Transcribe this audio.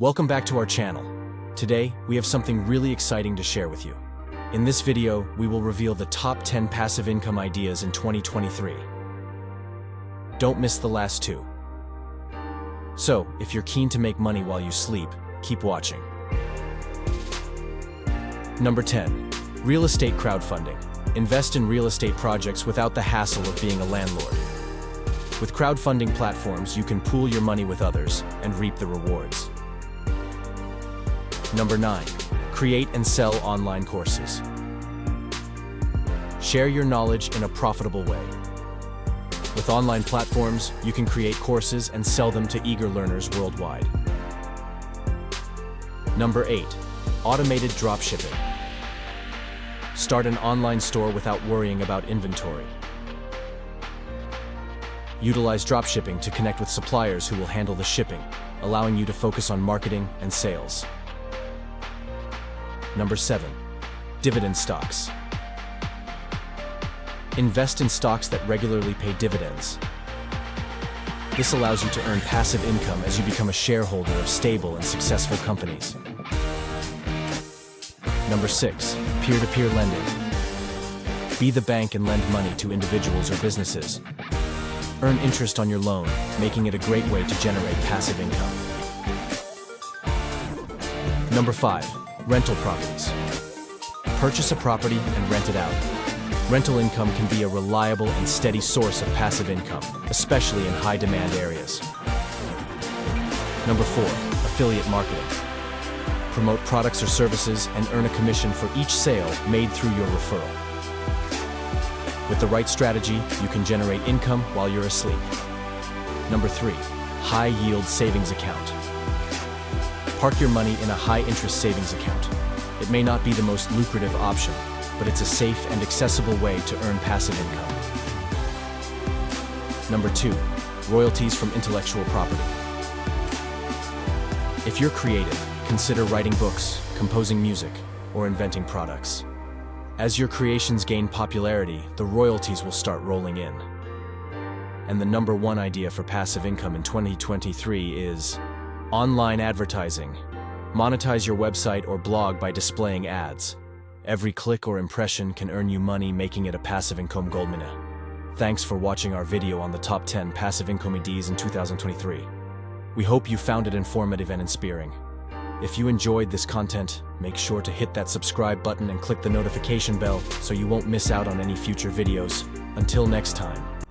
Welcome back to our channel. Today, we have something really exciting to share with you. In this video, we will reveal the top 10 passive income ideas in 2023. Don't miss the last two. So, if you're keen to make money while you sleep, keep watching. Number 10. Real estate crowdfunding. Invest in real estate projects without the hassle of being a landlord. With crowdfunding platforms, you can pool your money with others and reap the rewards. Number 9. Create and sell online courses. Share your knowledge in a profitable way. With online platforms, you can create courses and sell them to eager learners worldwide. Number 8. Automated dropshipping. Start an online store without worrying about inventory. Utilize dropshipping to connect with suppliers who will handle the shipping, allowing you to focus on marketing and sales. Number 7. Dividend stocks. Invest in stocks that regularly pay dividends. This allows you to earn passive income as you become a shareholder of stable and successful companies. Number 6. Peer-to-peer lending. Be the bank and lend money to individuals or businesses. Earn interest on your loan, making it a great way to generate passive income. Number 5. Rental properties. Purchase a property and rent it out. Rental income can be a reliable and steady source of passive income, especially in high-demand areas. Number 4. Affiliate marketing. Promote products or services and earn a commission for each sale made through your referral. With the right strategy, you can generate income while you're asleep. Number 3. High-yield savings account. Park your money in a high-interest savings account. It may not be the most lucrative option, but it's a safe and accessible way to earn passive income. Number 2. Royalties from intellectual property. If you're creative, consider writing books, composing music, or inventing products. As your creations gain popularity, the royalties will start rolling in. And the number 1 idea for passive income in 2023 is online advertising. Monetize your website or blog by displaying ads. Every click or impression can earn you money, making it a passive income goldmine. Thanks for watching our video on the top 10 passive income ideas in 2023. We hope you found it informative and inspiring. If you enjoyed this content, make sure to hit that subscribe button and click the notification bell so you won't miss out on any future videos. Until next time.